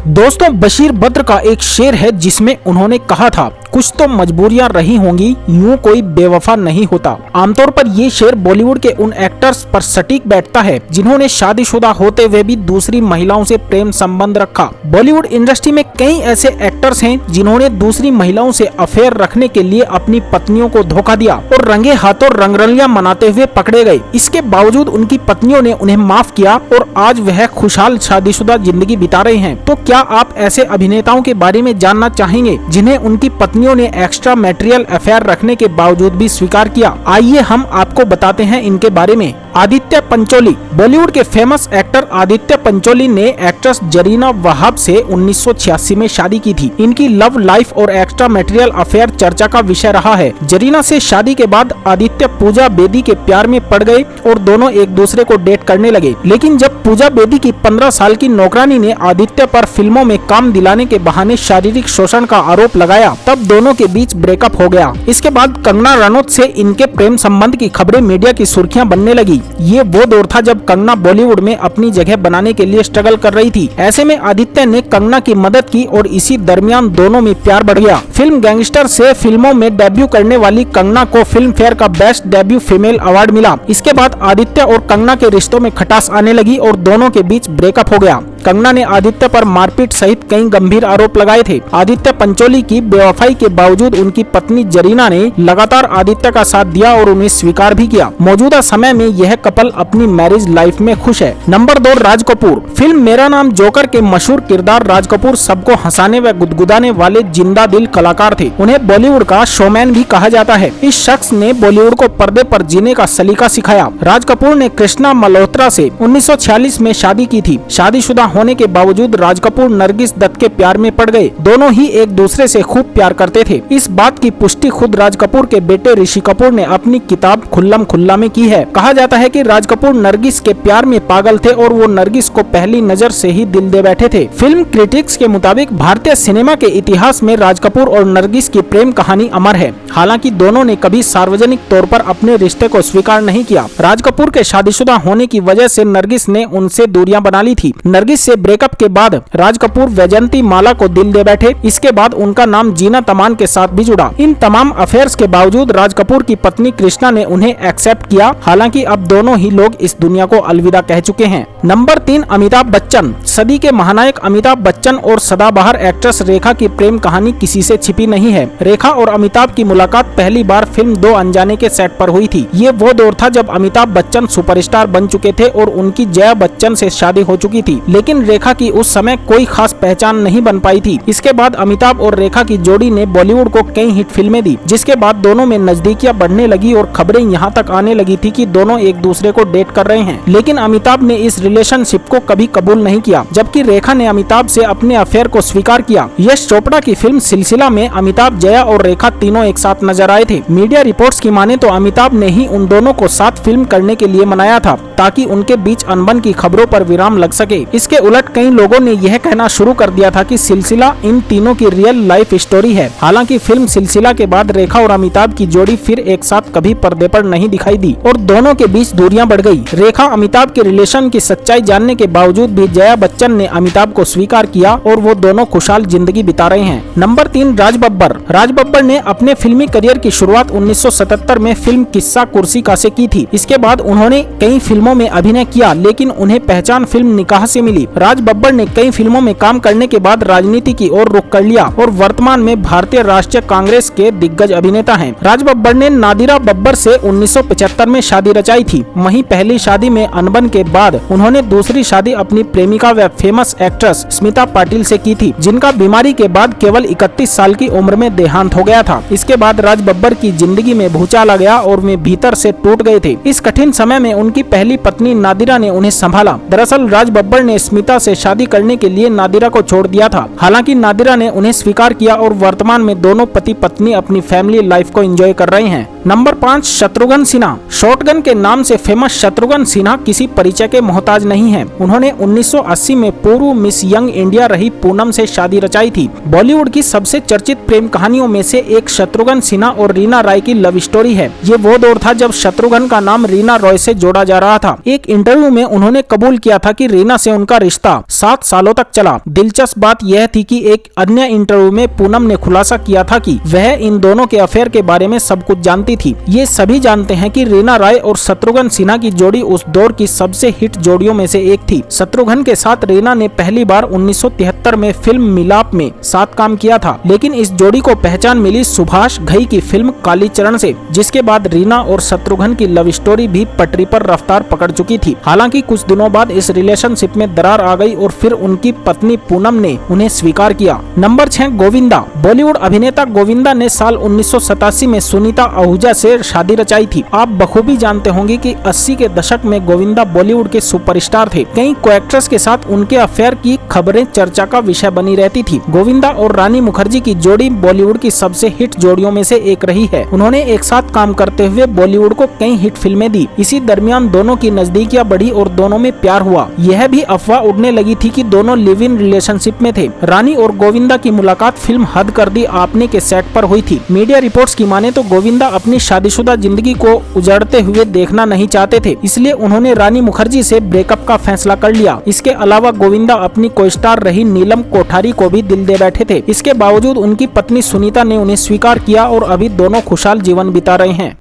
दोस्तों, बशीर बद्र का एक शेर है जिसमें उन्होंने कहा था, कुछ तो मजबूरियां रही होंगी, यूं कोई बेवफा नहीं होता। आमतौर पर ये शेर बॉलीवुड के उन एक्टर्स पर सटीक बैठता है जिन्होंने शादीशुदा होते हुए भी दूसरी महिलाओं से प्रेम संबंध रखा। बॉलीवुड इंडस्ट्री में कई ऐसे एक्टर्स हैं जिन्होंने दूसरी महिलाओं से अफेयर रखने के लिए अपनी पत्नियों को धोखा दिया और रंगे हाथों रंगरलियां मनाते हुए पकड़े गए। इसके बावजूद उनकी पत्नियों ने उन्हें माफ किया और आज वह खुशहाल शादीशुदा जिंदगी बिता रहे हैं। तो क्या आप ऐसे अभिनेताओं के बारे में जानना चाहेंगे जिन्हें उनकी पत्नियों ने एक्स्ट्रा मैटेरियल अफेयर रखने के बावजूद भी स्वीकार किया? आइए हम आपको बताते हैं इनके बारे में। आदित्य पंचोली। बॉलीवुड के फेमस एक्टर आदित्य पंचोली ने एक्ट्रेस जरीना वहाब से 1986 में शादी की थी। इनकी लव लाइफ और एक्स्ट्रा मैटेरियल अफेयर चर्चा का विषय रहा है। जरीना से शादी के बाद आदित्य पूजा बेदी के प्यार में पड़ गए और दोनों एक दूसरे को डेट करने लगे। लेकिन जब पूजा बेदी की 15 साल की नौकरानी ने आदित्य पर फिल्मों में काम दिलाने के बहाने शारीरिक शोषण का आरोप लगाया, तब दोनों के बीच ब्रेकअप हो गया। इसके बाद कंगना रनौत से इनके प्रेम संबंध की खबरें मीडिया की सुर्खियां बनने लगी। ये वो दौर था जब कंगना बॉलीवुड में अपनी जगह बनाने के लिए स्ट्रगल कर रही थी। ऐसे में आदित्य ने कंगना की मदद की और इसी दरमियान दोनों में प्यार बढ़ गया। फिल्म गैंगस्टर से फिल्मों में डेब्यू करने वाली कंगना को फिल्म फेयर का बेस्ट डेब्यू फीमेल अवार्ड मिला। इसके बाद आदित्य और कंगना के रिश्तों में खटास आने लगी और दोनों के बीच ब्रेकअप हो गया। कंगना ने आदित्य पर मारपीट सहित कई गंभीर आरोप लगाए थे। आदित्य पंचोली की बेवफाई के बावजूद उनकी पत्नी जरीना ने लगातार आदित्य का साथ दिया और उन्हें स्वीकार भी किया। मौजूदा समय में यह कपल अपनी मैरिज लाइफ में खुश है। नंबर 2, राज कपूर। फिल्म मेरा नाम जोकर के मशहूर किरदार राज कपूर सबको हंसाने व गुदगुदाने वाले जिंदा दिल कलाकार थे। उन्हें बॉलीवुड का शोमैन भी कहा जाता है। इस शख्स ने बॉलीवुड को पर्दे पर जीने का सलीका सिखाया। राज कपूर ने कृष्णा मल्होत्रा से 1946 में शादी की थी। शादीशुदा होने के बावजूद राज कपूर नरगिस दत्त के प्यार में पड़ गए। दोनों ही एक दूसरे से खूब प्यार करते थे। इस बात की पुष्टि खुद राज कपूर के बेटे ऋषि कपूर ने अपनी किताब खुल्लम खुल्ला में की है। कहा जाता है कि राज कपूर नरगिस के प्यार में पागल थे और वो नरगिस को पहली नजर से ही दिल दे बैठे थे। फिल्म क्रिटिक्स के मुताबिक भारतीय सिनेमा के इतिहास में राज कपूर और नरगिस की प्रेम कहानी अमर है। हालांकि दोनों ने कभी सार्वजनिक तौर पर अपने रिश्ते को स्वीकार नहीं किया। राज कपूर के शादीशुदा होने की वजह से नरगिस ने उनसे दूरियां बना ली थी। नरगिस से ब्रेकअप के बाद राज कपूर वैजंती माला को दिल दे बैठे। इसके बाद उनका नाम जीना तमान के साथ भी जुड़ा। इन तमाम अफेयर्स के बावजूद राज कपूर की पत्नी कृष्णा ने उन्हें एक्सेप्ट किया। हालांकि अब दोनों ही लोग इस दुनिया को अलविदा कह चुके हैं। नंबर 3, अमिताभ बच्चन। सदी के महानायक अमिताभ बच्चन और सदाबहार एक्ट्रेस रेखा की प्रेम कहानी किसी से छिपी नहीं है। रेखा और अमिताभ की मुलाकात पहली बार फिल्म दो अनजाने के सेट पर हुई थी। ये वो दौर था जब अमिताभ बच्चन सुपरस्टार बन चुके थे और उनकी जया बच्चन से शादी हो चुकी थी। लेकिन रेखा की उस समय कोई खास पहचान नहीं बन पाई थी। इसके बाद अमिताभ और रेखा की जोड़ी ने बॉलीवुड को कई हिट फिल्में दी, जिसके बाद दोनों में नजदीकियां बढ़ने लगी और खबरें यहाँ तक आने लगी थी कि दोनों एक दूसरे को डेट कर रहे हैं। लेकिन अमिताभ ने इस रिलेशनशिप को कभी कबूल नहीं किया, जबकि रेखा ने अमिताभ से अपने अफेयर को स्वीकार किया। यश चोपड़ा की फिल्म सिलसिला में अमिताभ, जया और रेखा तीनों एक साथ नजर आए थे। मीडिया रिपोर्ट्स की माने तो अमिताभ ने ही उन दोनों को साथ फिल्म करने के लिए मनाया था, ताकि उनके बीच अनबन की खबरों पर विराम लग सके। इसके उलट कई लोगों ने यह कहना शुरू कर दिया था कि सिलसिला इन तीनों की रियल लाइफ स्टोरी है। हालांकि फिल्म सिलसिला के बाद रेखा और अमिताभ की जोड़ी फिर एक साथ कभी पर्दे पर नहीं दिखाई दी और दोनों के बीच दूरियां बढ़ गई। रेखा अमिताभ के रिलेशन की सच्चाई जानने के बावजूद भी जया बच्चन ने अमिताभ को स्वीकार किया और वो दोनों खुशहाल जिंदगी बिता रहे हैं। नंबर 3, राज बब्बर। राज बब्बर ने अपने फिल्मी करियर की शुरुआत 1977 में फिल्म किस्सा कुर्सी का से की थी। इसके बाद उन्होंने कई फिल्मों में अभिनय किया, लेकिन उन्हें पहचान फिल्म निकाह से मिली। राज बब्बर ने कई फिल्मों में काम करने के बाद राजनीति की ओर रुख कर लिया और वर्तमान में भारतीय राष्ट्रीय कांग्रेस के दिग्गज अभिनेता हैं। राज बब्बर ने नादिरा बब्बर से 1975 में शादी रचाई थी। वहीं पहली शादी में अनबन के बाद उन्होंने दूसरी शादी अपनी प्रेमिका व फेमस एक्ट्रेस स्मिता पाटिल से की थी, जिनका बीमारी के बाद केवल 31 साल की उम्र में देहांत हो गया था। इसके बाद राज बब्बर की जिंदगी में भूचाल आ गया और वे भीतर से टूट गए थे। इस कठिन समय में उनकी पहली पत्नी नादिरा ने उन्हें संभाला। दरअसल राज बब्बर ने स्मिता से शादी करने के लिए नादिरा को छोड़ दिया था। हालांकि नादिरा ने उन्हें स्वीकार किया और वर्तमान में दोनों पति पत्नी अपनी फैमिली लाइफ को एंजॉय कर रहे हैं। नंबर 5, शत्रुघ्न सिन्हा। शॉटगन के नाम नाम से फेमस शत्रुघ्न सिन्हा किसी परिचय के मोहताज नहीं है। उन्होंने 1980 में पूर्व मिस यंग इंडिया रही पूनम से शादी रचाई थी। बॉलीवुड की सबसे चर्चित प्रेम कहानियों में से एक शत्रुघ्न सिन्हा और रीना रॉय की लव स्टोरी है। ये वो दौर था जब शत्रुघ्न का नाम रीना रॉय से जोड़ा जा रहा था। एक इंटरव्यू में उन्होंने कबूल किया था कि रीना से उनका रिश्ता 7 सालों तक चला। दिलचस्प बात यह थी कि एक अन्य इंटरव्यू में पूनम ने खुलासा किया था कि वह इन दोनों के अफेयर के बारे में सब कुछ जानती थी। ये सभी जानते हैं कि रीना रॉय और शत्रुघ्न सिन्हा की जोड़ी उस दौर की सबसे हिट जोड़ियों में से एक थी। शत्रुघ्न के साथ रीना ने पहली बार 1973 में फिल्म मिलाप में साथ काम किया था, लेकिन इस जोड़ी को पहचान मिली सुभाष घई की फिल्म कालीचरण से, जिसके बाद रीना और शत्रुघ्न की लव स्टोरी भी पटरी पर रफ्तार पकड़ चुकी थी। हालांकि कुछ दिनों बाद इस रिलेशनशिप में दरार आ गई और फिर उनकी पत्नी पूनम ने उन्हें स्वीकार किया। नंबर 6, गोविंदा। बॉलीवुड अभिनेता गोविंदा ने साल 1987 में सुनीता आहूजा से शादी रचाई थी। आप बखूबी जानते होंगे कि 80 के दशक में गोविंदा बॉलीवुड के सुपरस्टार थे। कई को एक्ट्रेस के साथ उनके अफेयर की खबरें चर्चा का विषय बनी रहती थी। गोविंदा और रानी मुखर्जी की जोड़ी बॉलीवुड की सबसे हिट जोड़ियों में से एक रही है। उन्होंने एक साथ काम करते हुए बॉलीवुड को कई हिट फिल्में दी। इसी दरमियान दोनों की नजदीकियां बढ़ी और दोनों में प्यार हुआ। यह भी अफवाह उड़ने लगी थी कि दोनों लिव इन रिलेशनशिप में थे। रानी और गोविंदा की मुलाकात फिल्म हद कर दी आपने के सेट पर हुई थी। मीडिया रिपोर्ट्स की माने तो गोविंदा अपनी शादीशुदा जिंदगी को उजड़ते हुए देखना नहीं चाहते थे, इसलिए उन्होंने रानी मुखर्जी से ब्रेकअप का फैसला कर लिया। इसके अलावा गोविंदा अपनी को-स्टार रही नीलम कोठारी को भी दिल दे बैठे थे। इसके बावजूद उनकी पत्नी सुनीता ने उन्हें स्वीकार किया और अभी दोनों खुशहाल जीवन बिता रहे हैं।